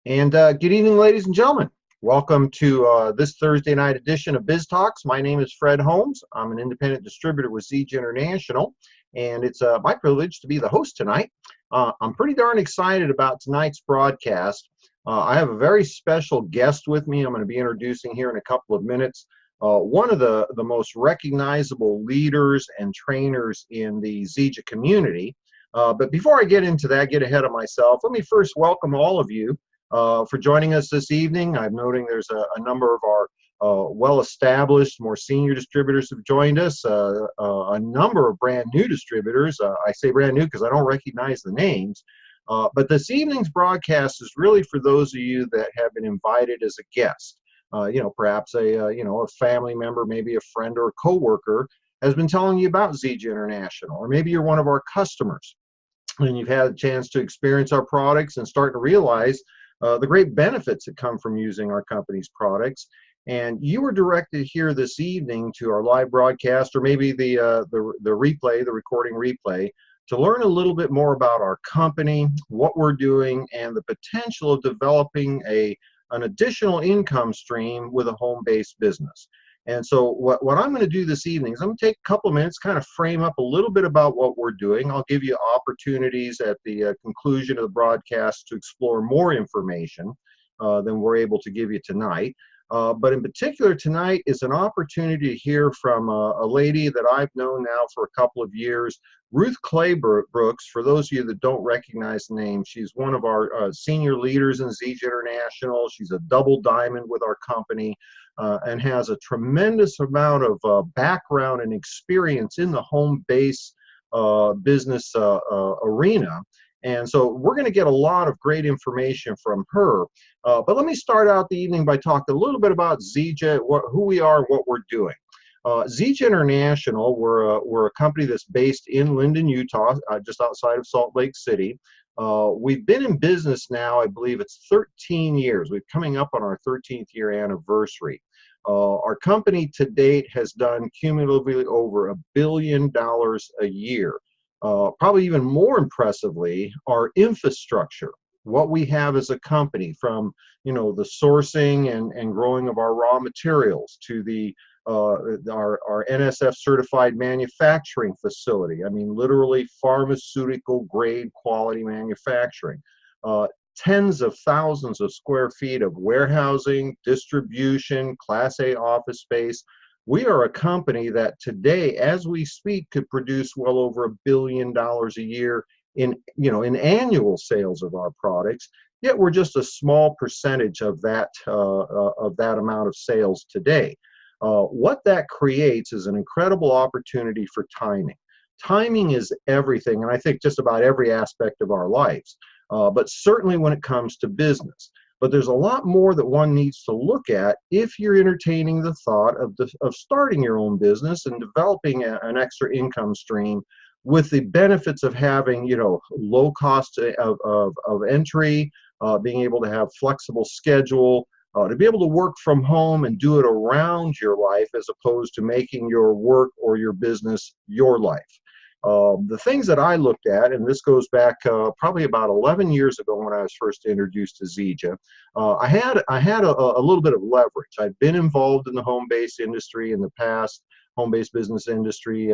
And good evening, ladies and gentlemen. Welcome to this Thursday night edition of Biz Talks. My name is Fred Holmes. I'm an independent distributor with Zija International, and it's my privilege to be the host tonight. I'm pretty darn excited about tonight's broadcast. I have a very special guest with me I'm going to be introducing here in a couple of minutes. One of the most recognizable leaders and trainers in the Zija community. But before I get into that, get ahead of myself, let me first welcome all of you for joining us this evening. I'm noting there's a number of our well-established, more senior distributors have joined us, a number of brand new distributors. I say brand new because I don't recognize the names. But this evening's broadcast is really for those of you that have been invited as a guest. Perhaps a family member, maybe a friend or a coworker has been telling you about Zija International, or maybe you're one of our customers and you've had a chance to experience our products and start to realize the great benefits that come from using our company's products. And you were directed here this evening to our live broadcast, or maybe the replay, the recording replay, to learn a little bit more about our company, what we're doing, and the potential of developing an additional income stream with a home-based business. And so what I'm going to do this evening is I'm going to take a couple of minutes, kind of frame up a little bit about what we're doing. I'll give you opportunities at the conclusion of the broadcast to explore more information than we're able to give you tonight. But in particular, tonight is an opportunity to hear from a lady that I've known now for a couple of years, Ruth Claybrooks. For those of you that don't recognize the name, she's one of our senior leaders in Zija International. She's a double diamond with our company. And has a tremendous amount of background and experience in the home base business arena. And so we're going to get a lot of great information from her. But let me start out the evening by talking a little bit about Zija, who we are, and what we're doing. Zija International, we're a company that's based in Linden, Utah, just outside of Salt Lake City. We've been in business now, I believe it's 13 years. We're coming up on our 13th year anniversary. Our company to date has done cumulatively over $1 billion a year. Probably even more impressively, our infrastructure, what we have as a company, from the sourcing and growing of our raw materials to our NSF certified manufacturing facility. I mean, literally pharmaceutical grade quality manufacturing. Tens of thousands of square feet of warehousing, distribution, Class A office space. We are a company that today, as we speak, could produce well over $1 billion a year in annual sales of our products. Yet we're just a small percentage of that amount of sales today. What that creates is an incredible opportunity for timing. Timing is everything, and I think just about every aspect of our lives, but certainly when it comes to business. But there's a lot more that one needs to look at if you're entertaining the thought of starting your own business and developing an extra income stream, with the benefits of having low cost of entry, being able to have flexible schedule, to be able to work from home and do it around your life as opposed to making your work or your business your life. The things that I looked at, and this goes back probably about 11 years ago when I was first introduced to Zija, I had a little bit of leverage. I've been involved in the home-based industry in the past, home-based business industry.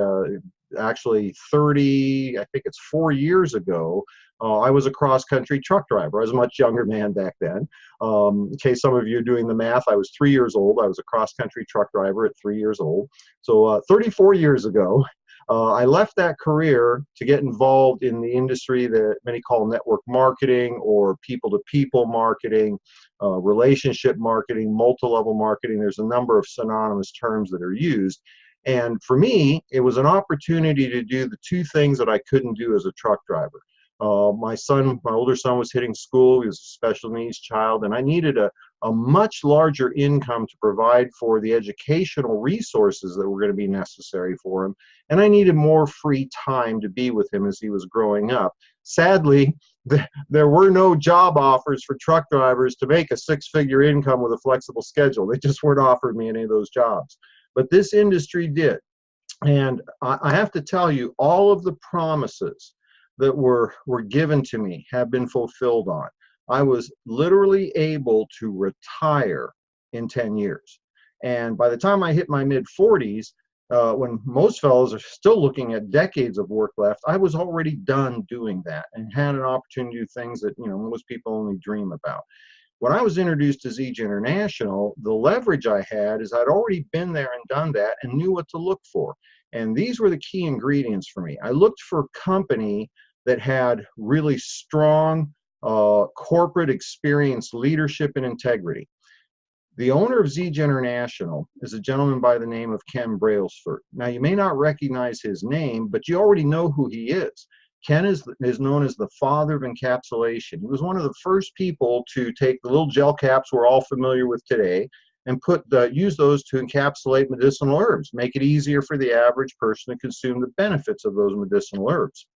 Actually, I think it's 4 years ago, I was a cross-country truck driver. I was a much younger man back then. In case some of you are doing the math, I was 3 years old. I was a cross-country truck driver at 3 years old. So 34 years ago, I left that career to get involved in the industry that many call network marketing or people-to-people marketing, relationship marketing, multi-level marketing. There's a number of synonymous terms that are used. And for me, it was an opportunity to do the two things that I couldn't do as a truck driver. My older son was hitting school. He was a special needs child, and I needed a much larger income to provide for the educational resources that were going to be necessary for him. And I needed more free time to be with him as he was growing up. Sadly, there were no job offers for truck drivers to make a six-figure income with a flexible schedule. They just weren't offering me any of those jobs. But this industry did. And I have to tell you, all of the promises that were given to me have been fulfilled on. I was literally able to retire in 10 years. And by the time I hit my mid 40s, when most fellows are still looking at decades of work left, I was already done doing that and had an opportunity to do things that, most people only dream about. When I was introduced to Zija International, the leverage I had is I'd already been there and done that and knew what to look for. And these were the key ingredients for me. I looked for a company that had really strong corporate experience, leadership, and integrity. The owner of Zija International is a gentleman by the name of Ken Brailsford. Now, you may not recognize his name, but you already know who he is. Ken is known as the father of encapsulation. He was one of the first people to take the little gel caps we're all familiar with today and use those to encapsulate medicinal herbs, make it easier for the average person to consume the benefits of those medicinal herbs.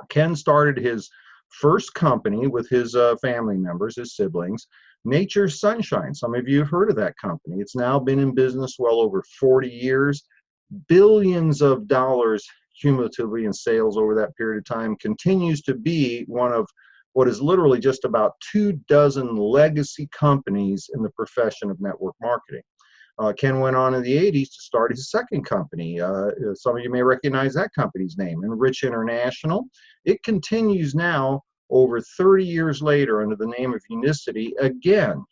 Ken started his first company with his family members, his siblings, Nature's Sunshine. Some of you have heard of that company. It's now been in business well over 40 years, billions of dollars cumulatively in sales over that period of time, continues to be one of what is literally just about 24 legacy companies in the profession of network marketing. Ken went on in the 80s to start his second company. Some of you may recognize that company's name, Residual International. It continues now over 30 years later under the name of Unicity. Again,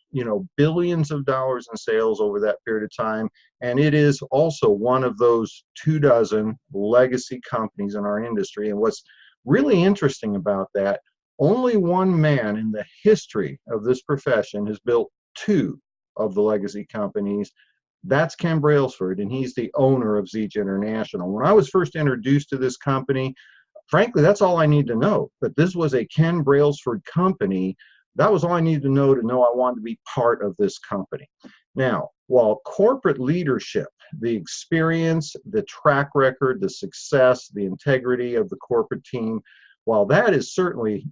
billions of dollars in sales over that period of time. And it is also one of those 24 legacy companies in our industry. And what's really interesting about that, only one man in the history of this profession has built two of the legacy companies. That's Ken Brailsford, and he's the owner of Zija International. When I was first introduced to this company, frankly, that's all I need to know. But this was a Ken Brailsford company. That was all I needed to know I wanted to be part of this company. Now, while corporate leadership, the experience, the track record, the success, the integrity of the corporate team, while that is certainly,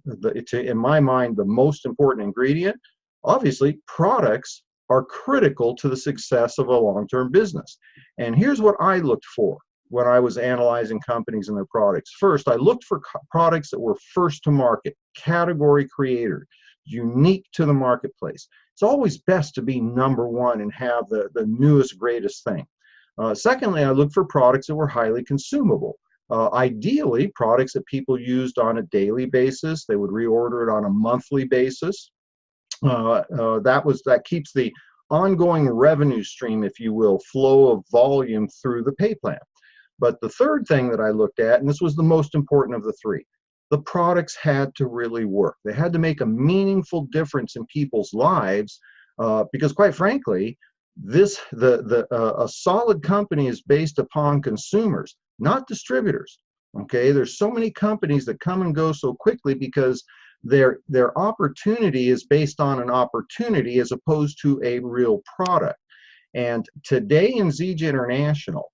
in my mind, the most important ingredient, obviously, products are critical to the success of a long-term business. And here's what I looked for when I was analyzing companies and their products. First, I looked for products that were first to market, category creator, unique to the marketplace. It's always best to be number one and have the newest, greatest thing. Secondly, I looked for products that were highly consumable. Ideally, products that people used on a daily basis. They would reorder it on a monthly basis. That keeps the ongoing revenue stream, if you will, flow of volume through the pay plan. But the third thing that I looked at, and this was the most important of the three, the products had to really work. They had to make a meaningful difference in people's lives, because quite frankly, a solid company is based upon consumers, not distributors. Okay, there's so many companies that come and go so quickly because their opportunity is based on an opportunity as opposed to a real product. And today in Zija International,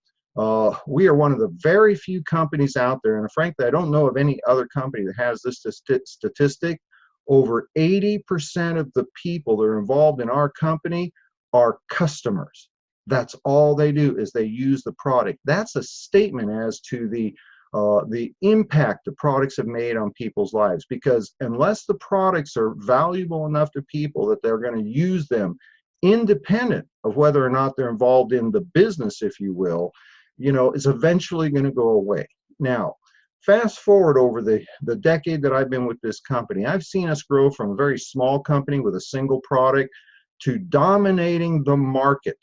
we are one of the very few companies out there, and frankly, I don't know of any other company that has this statistic. Over 80% of the people that are involved in our company are customers. That's all they do, is they use the product. That's a statement as to the impact the products have made on people's lives, because unless the products are valuable enough to people that they're going to use them independent of whether or not they're involved in the business, if you will, is eventually going to go away. Now, fast forward over the decade that I've been with this company, I've seen us grow from a very small company with a single product to dominating the market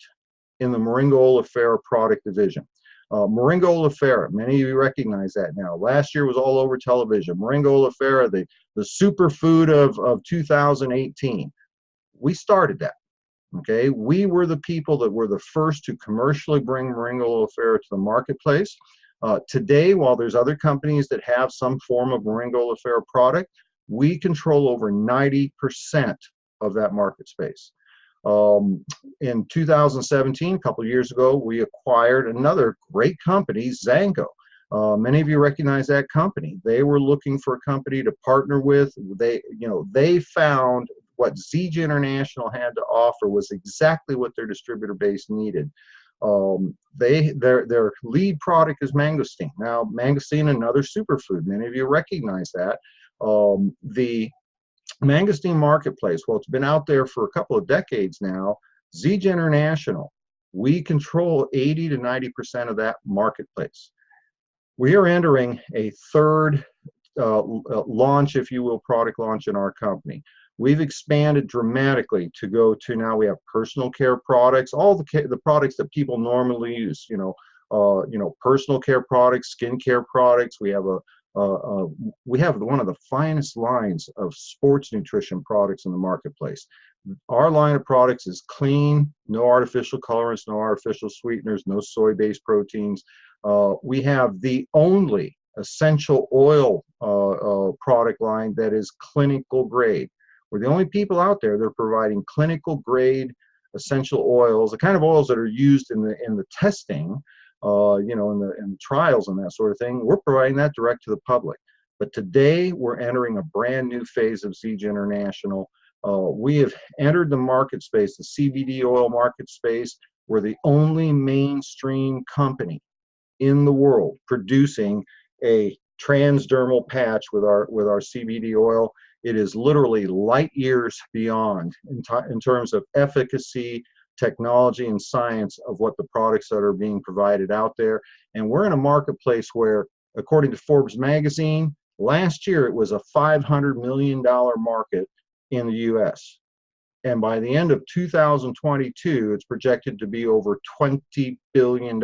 in the Moringa oleifera product division. Moringa oleifera, many of you recognize that now. Last year was all over television. Moringa oleifera, the superfood of 2018. We started that. Okay, we were the people that were the first to commercially bring Moringa oleifera to the marketplace. Today, while there's other companies that have some form of Moringa oleifera product, we control over 90% of that market space. In 2017, a couple of years ago, we acquired another great company, Zango. Many of you recognize that company. They were looking for a company to partner with. They found what Zija International had to offer was exactly what their distributor base needed. Their lead product is mangosteen. Now, mangosteen, another superfood. Many of you recognize that. Mangosteen Marketplace, well, it's been out there for a couple of decades now. Zija International, we control 80 to 90% of that marketplace. We are entering a third launch, if you will, product launch in our company. We've expanded dramatically to go to now we have personal care products, all the products that people normally use, personal care products, skin care products. We have we have one of the finest lines of sports nutrition products in the marketplace. Our line of products is clean, no artificial colorants, no artificial sweeteners, no soy-based proteins. We have the only essential oil product line that is clinical grade. We're the only people out there that are providing clinical grade essential oils, the kind of oils that are used in the testing, in the trials and that sort of thing. We're providing that direct to the public. But today we're entering a brand new phase of Zija International. We have entered the market space, the CBD oil market space. We're the only mainstream company in the world producing a transdermal patch with our CBD oil. It is literally light years beyond in terms of efficacy, technology, and science of what the products that are being provided out there. And we're in a marketplace where, according to Forbes magazine, last year it was a $500 million market in the US. And by the end of 2022, it's projected to be over $20 billion.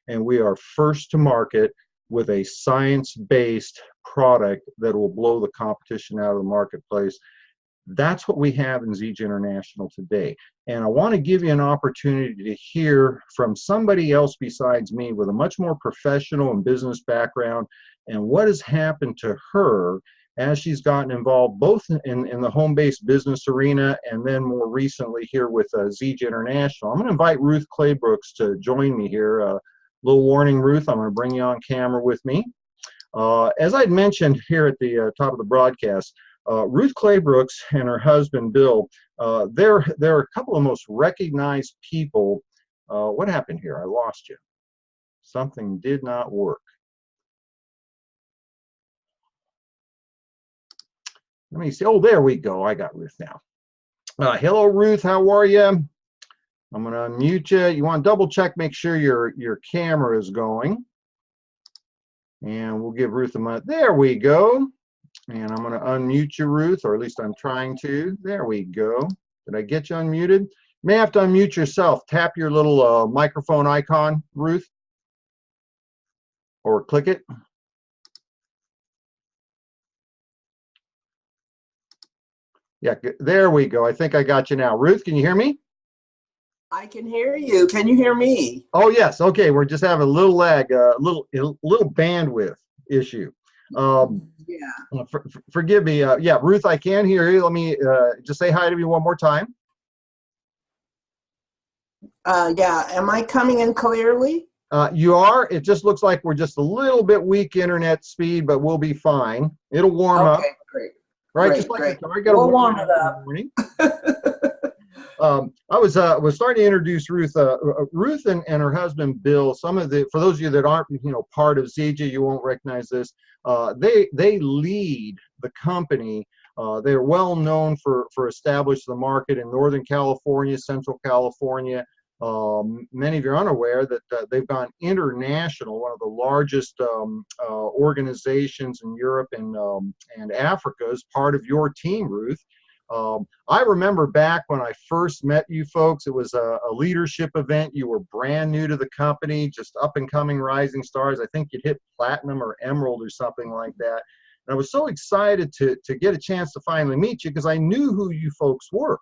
And we are first to market with a science-based product that will blow the competition out of the marketplace. That's what we have in Zija International today. And I want to give you an opportunity to hear from somebody else besides me with a much more professional and business background and what has happened to her as she's gotten involved both in the home-based business arena and then more recently here with Zija International. I'm going to invite Ruth Claybrooks to join me here. Little warning, Ruth, I'm going to bring you on camera with me. As I'd mentioned here at the top of the broadcast, Ruth Claybrooks and her husband, Bill, they're a couple of the most recognized people. What happened here? I lost you. Something did not work. Let me see. Oh, there we go. I got Ruth now. Hello, Ruth. How are you? I'm going to unmute you. You want to double check, make sure your camera is going. And we'll give Ruth a minute. There we go. And I'm going to unmute you, Ruth, or at least I'm trying to. There we go. Did I get you unmuted? You may have to unmute yourself. Tap your little microphone icon, Ruth, or click it. Yeah, there we go. I think I got you now. Ruth, can you hear me? I can hear you. Can you hear me? Oh, yes. Okay. We're just having a little lag, a little bandwidth issue. Yeah. Forgive me. Yeah, Ruth, I can hear you. Let me just say hi to me one more time. Yeah. Am I coming in clearly? You are. It just looks like we're just a little bit weak internet speed, but we'll be fine. It'll warm up. Okay, great. Right, great, just like great. I got to warm it up. I was starting to introduce Ruth. Ruth and her husband Bill. For those of you that aren't part of Zija, you won't recognize this. They lead the company. They're well known for establishing the market in Northern California, Central California. Many of you are unaware that they've gone international. One of the largest organizations in Europe and Africa is part of your team, Ruth. I remember back when I first met you folks, it was a leadership event. You were brand new to the company, just up and coming rising stars. I think you'd hit platinum or emerald or something like that. And I was so excited to get a chance to finally meet you because I knew who you folks were.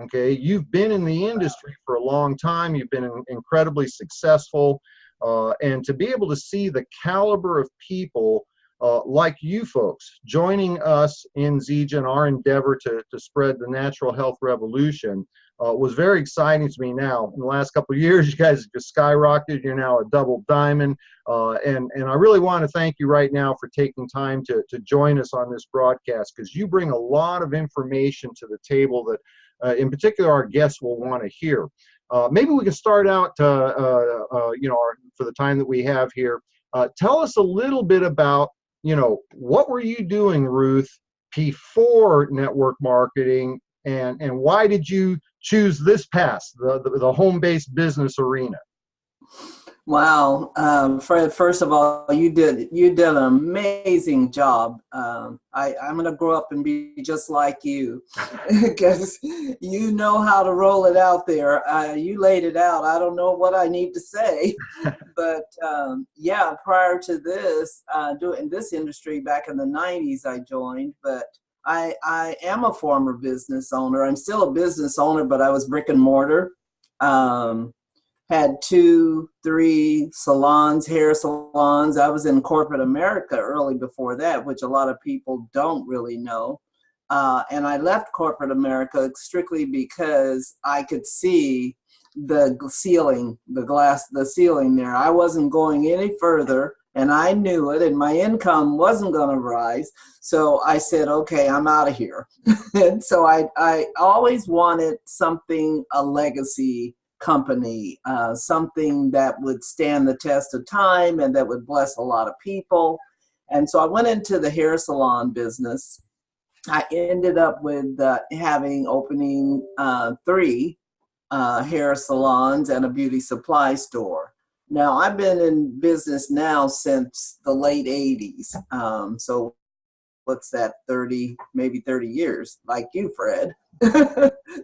Okay, you've been in the industry for a long time. You've been incredibly successful. And to be able to see the caliber of people like you folks joining us in Zija and our endeavor to spread the natural health revolution was very exciting to me. Now, in the last couple of years, you guys have just skyrocketed. You're now a double diamond. And I really want to thank you right now for taking time to join us on this broadcast because you bring a lot of information to the table that in particular our guests will want to hear. Maybe we can start out, for the time that we have here. Tell us a little bit about what were you doing, Ruth, before network marketing, and why did you choose this path, the home-based business arena? Wow, Fred. First of all, you did an amazing job. I'm gonna grow up and be just like you, because you know how to roll it out there. You laid it out. I don't know what I need to say, but yeah. Prior to this, doing this industry back in the '90s, I joined, but I am a former business owner. I'm still a business owner, but I was brick and mortar. Had 2, 3 salons, hair salons. I was in corporate America early before that, which a lot of people don't really know. And I left corporate America strictly because I could see the ceiling, the ceiling there. I wasn't going any further, and I knew it, and my income wasn't going to rise. So I said, okay, I'm out of here. And so I always wanted something, a legacy company, something that would stand the test of time and that would bless a lot of people. And so I went into the hair salon business. I ended up with opening 3 hair salons and a beauty supply store. Now, I've been in business now since the late 80s. So what's that, 30, maybe 30 years, like you, Fred.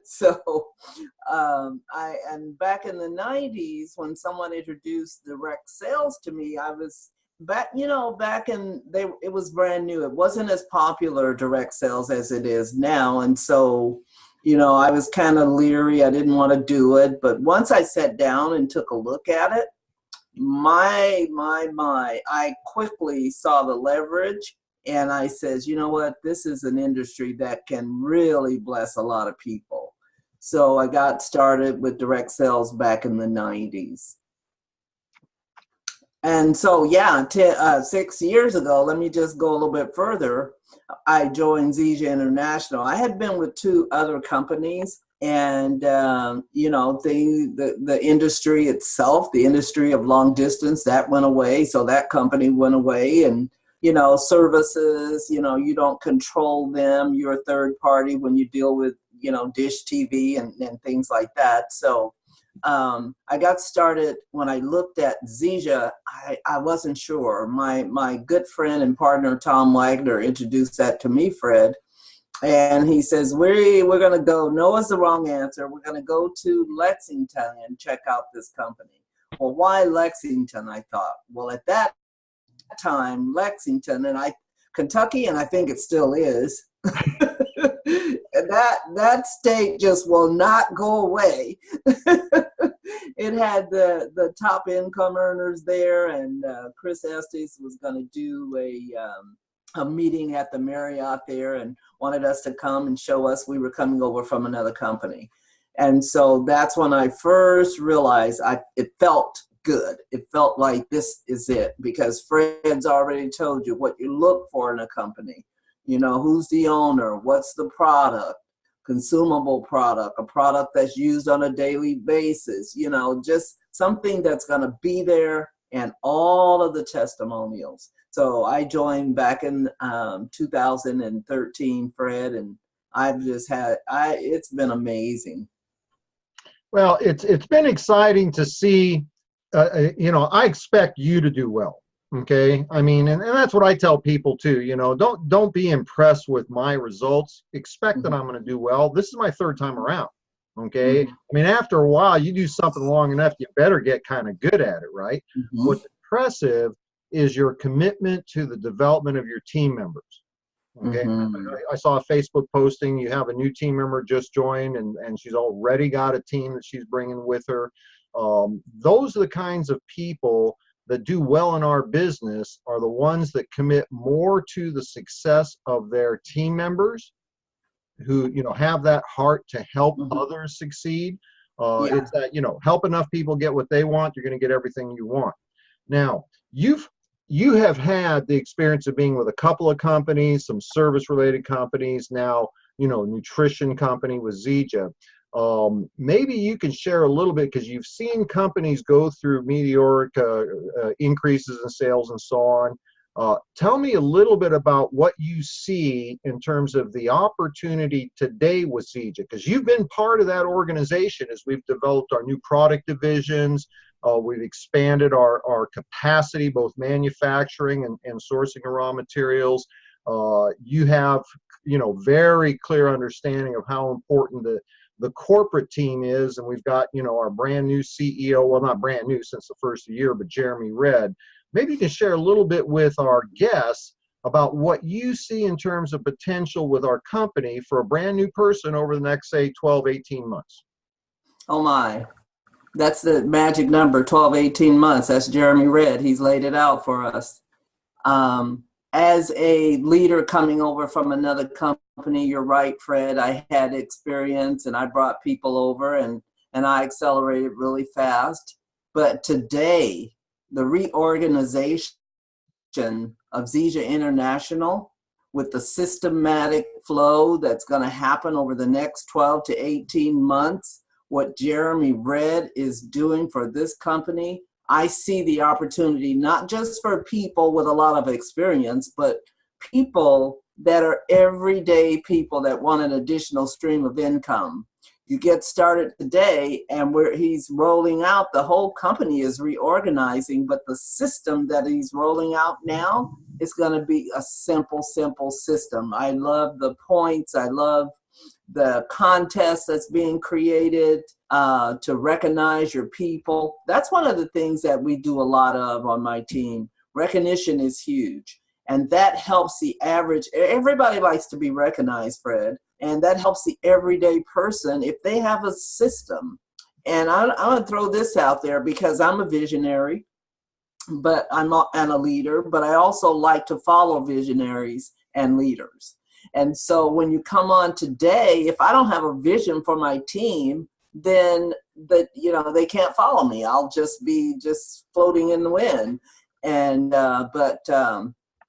So and back in the 90s, when someone introduced direct sales to me, I was back in, it was brand new. It wasn't as popular, direct sales, as it is now. And so, I was kind of leery. I didn't want to do it. But once I sat down and took a look at it, my, I quickly saw the leverage. And I says, you know what, this is an industry that can really bless a lot of people. So I got started with direct sales back in the 90s. And so, yeah, 6 years ago, let me just go a little bit further. I joined Zija International. I had been with 2 other companies, and the industry itself, the industry of long distance, that went away. So that company went away, and services, you don't control them. You're a third party when you deal with, Dish TV and things like that. So I got started when I looked at Zija. I wasn't sure. My good friend and partner, Tom Wagner, introduced that to me, Fred. And he says, we're going to go, no is the wrong answer. We're going to go to Lexington and check out this company. Well, why Lexington? I thought, well, at that time, Lexington Kentucky, and I think it still is. that state just will not go away. It had the top income earners there, and Chris Estes was going to do a meeting at the Marriott there, and wanted us to come and show us. We were coming over from another company, and so that's when I first realized it felt good. It felt like this is it, because Fred's already told you what you look for in a company. Who's the owner? What's the product? Consumable product, a product that's used on a daily basis, just something that's going to be there, and all of the testimonials. So I joined back in 2013, Fred, and I've just it's been amazing. Well, it's been exciting to see. I expect you to do well. Okay. I mean, and that's what I tell people too. Don't be impressed with my results. Expect that I'm going to do well. This is my 3rd time around. Okay. I mean, after a while, you do something long enough, you better get kind of good at it, right? What's impressive is your commitment to the development of your team members. Okay. I saw a Facebook posting. You have a new team member just joined, and she's already got a team that she's bringing with her. Those are the kinds of people that do well in our business, are the ones that commit more to the success of their team members, who have that heart to help others succeed. It's that help enough people get what they want, you're going to get everything you want. Now, you have had the experience of being with a couple of companies, some service related companies, now nutrition company with Zija. Maybe you can share a little bit, because you've seen companies go through meteoric increases in sales and so on. Tell me a little bit about what you see in terms of the opportunity today with Zija, because you've been part of that organization as we've developed our new product divisions. We've expanded our capacity, both manufacturing and sourcing of raw materials. You have, very clear understanding of how important the corporate team is, and we've got, our brand new CEO, well, not brand new since the first year, but Jeremy Redd. Maybe you can share a little bit with our guests about what you see in terms of potential with our company for a brand new person over the next, say, 12, 18 months. Oh my, that's the magic number, 12, 18 months. That's Jeremy Redd. He's laid it out for us. As a leader coming over from another company, you're right, Fred, I had experience and I brought people over and I accelerated really fast. But today, the reorganization of Zija International with the systematic flow that's going to happen over the next 12 to 18 months, what Jeremy Redd is doing for this company, I see the opportunity not just for people with a lot of experience, but people that are everyday people that want an additional stream of income. You get started today and he's rolling out, the whole company is reorganizing, but the system that he's rolling out now is going to be a simple system. I love the points. I love the contest that's being created to recognize your people. That's one of the things that we do a lot of on my team. Recognition is huge. And that helps the average, everybody likes to be recognized, Fred. And that helps the everyday person if they have a system. And I'm going to throw this out there because I'm a visionary, but I'm not a leader, but I also like to follow visionaries and leaders. And so when you come on today, if I don't have a vision for my team, then they can't follow me. I'll just be floating in the wind. And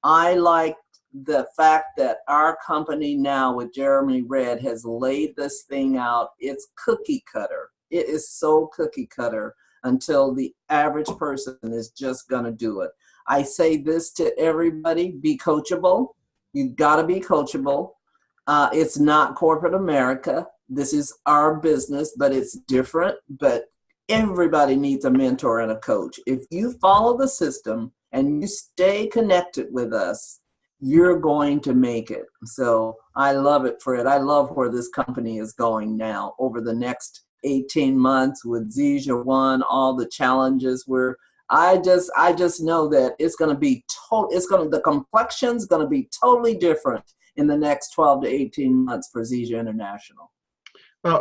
I like the fact that our company now with Jeremy Redd has laid this thing out. It's cookie cutter. It is so cookie cutter until the average person is just going to do it. I say this to everybody: be coachable. You've got to be coachable. It's not corporate America. This is our business, but it's different. But everybody needs a mentor and a coach. If you follow the system and you stay connected with us, you're going to make it. So I love it, Fred. I love where this company is going now over the next 18 months with Zija One, all the challenges I just know that it's going to be the complexion's going to be totally different in the next 12 to 18 months for Zija International.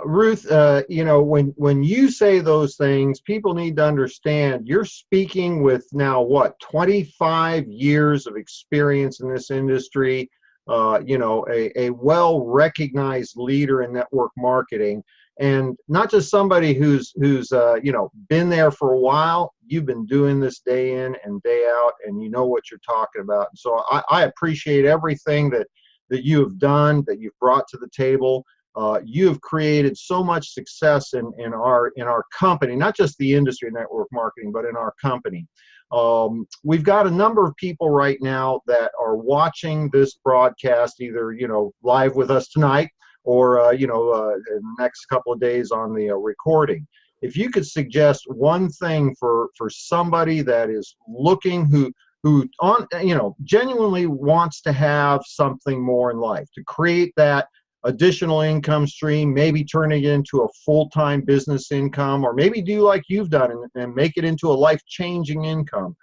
Ruth, when you say those things, people need to understand you're speaking with now 25 years of experience in this industry, a well-recognized leader in network marketing. And not just somebody who's been there for a while. You've been doing this day in and day out, and you know what you're talking about. And so I appreciate everything that you have done, that you've brought to the table. You have created so much success in our company, not just the industry network marketing, but in our company. We've got a number of people right now that are watching this broadcast, either live with us tonight, or in the next couple of days on the recording. If you could suggest one thing for somebody that is looking, who genuinely wants to have something more in life, to create that additional income stream, maybe turning it into a full-time business income, or maybe do like you've done and make it into a life-changing income.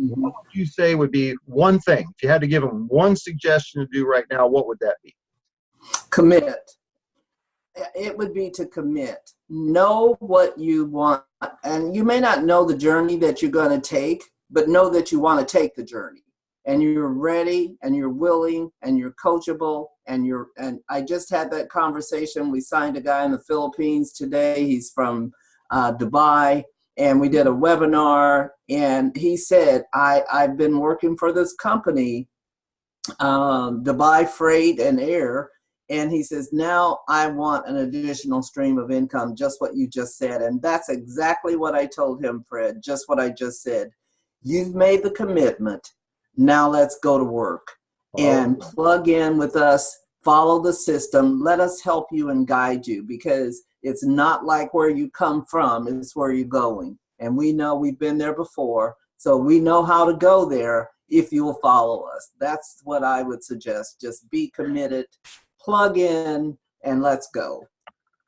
Mm-hmm. What would you say would be one thing? If you had to give them one suggestion to do right now, what would that be? Commit. It would be to commit. Know what you want. And you may not know the journey that you're going to take, but know that you want to take the journey. And you're ready, and you're willing, and you're coachable, and I just had that conversation. We signed a guy in the Philippines today. He's from Dubai, and we did a webinar, and he said, I've been working for this company, Dubai Freight and Air, and he says, now I want an additional stream of income, just what you just said. And that's exactly what I told him, Fred, just what I just said. You've made the commitment. Now let's go to work and plug in with us, follow the system. Let us help you and guide you, because it's not like where you come from, it's where you're going. And we know we've been there before, so we know how to go there if you'll follow us. That's what I would suggest. Just be committed, plug in, and let's go.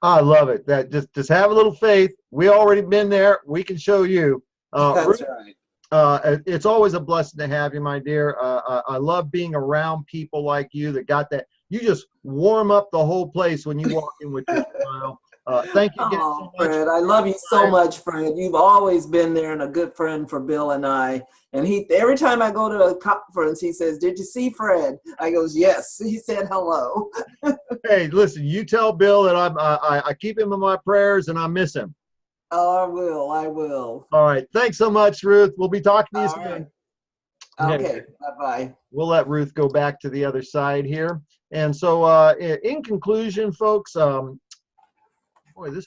I love it. That just have a little faith. We already been there. We can show you. That's right. It's always a blessing to have you, my dear. I love being around people like you that got that. You just warm up the whole place when you walk in with your smile. Thank you again so much. Fred, I love you so much, Fred. You've always been there and a good friend for Bill and I. And every time I go to a conference, he says, "Did you see Fred?" I goes, "Yes." He said hello. Hey, listen, you tell Bill that I keep him in my prayers and I miss him. Oh, I will. All right. Thanks so much, Ruth. We'll be talking to you soon. Right. Okay. Bye-bye. We'll let Ruth go back to the other side here. And so in conclusion, folks, boy, this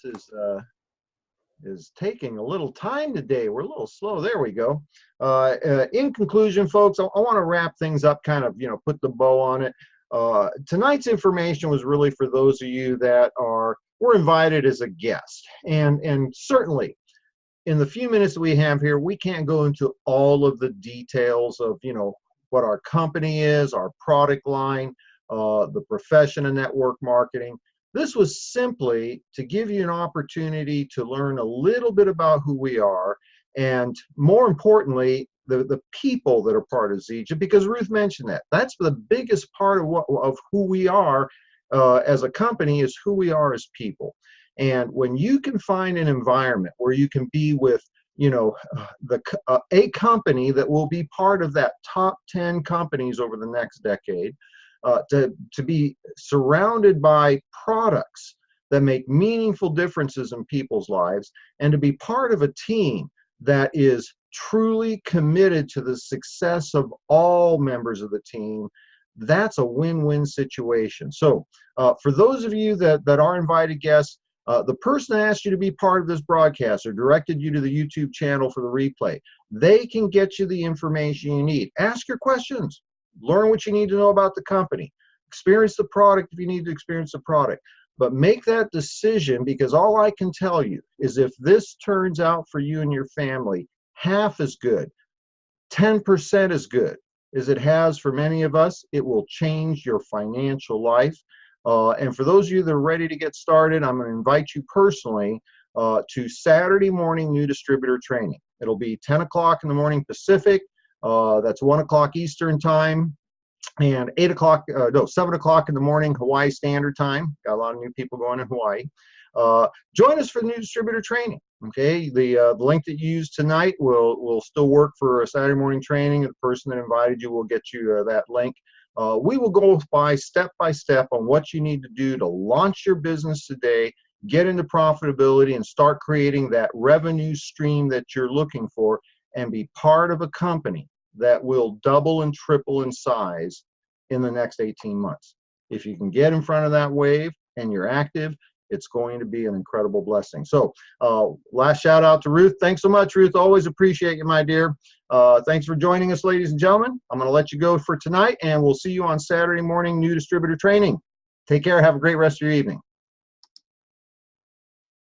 is taking a little time today. We're a little slow. There we go. In conclusion, folks, I want to wrap things up, kind of, put the bow on it. Tonight's information was really for those of you that were invited as a guest. And certainly, in the few minutes that we have here, we can't go into all of the details of, what our company is, our product line, the profession of network marketing. This was simply to give you an opportunity to learn a little bit about who we are, and more importantly, the people that are part of Zija, because Ruth mentioned that. That's the biggest part of who we are as a company, is who we are as people. And when you can find an environment where you can be with, a company that will be part of that top 10 companies over the next decade, to be surrounded by products that make meaningful differences in people's lives, and to be part of a team that is truly committed to the success of all members of the team, that's a win-win situation. So for those of you that are invited guests, the person that asked you to be part of this broadcast or directed you to the YouTube channel for the replay, they can get you the information you need. Ask your questions. Learn what you need to know about the company. Experience the product if you need to experience the product. But make that decision, because all I can tell you is if this turns out for you and your family half as good, 10% as good as it has for many of us, it will change your financial life. And for those of you that are ready to get started, I'm going to invite you personally to Saturday morning new distributor training. It'll be 10 o'clock in the morning Pacific. That's 1 o'clock Eastern time, and 7 o'clock in the morning Hawaii Standard Time. Got a lot of new people going in Hawaii. Join us for the new distributor training. Okay, the link that you used tonight will still work for a Saturday morning training. The person that invited you will get you that link. We will go step by step on what you need to do to launch your business today, get into profitability, and start creating that revenue stream that you're looking for, and be part of a company that will double and triple in size in the next 18 months. If you can get in front of that wave and you're active, it's going to be an incredible blessing. So last shout out to Ruth. Thanks so much, Ruth. Always appreciate you, my dear. Thanks for joining us, ladies and gentlemen. I'm going to let you go for tonight, and we'll see you on Saturday morning new distributor training. Take care. Have a great rest of your evening.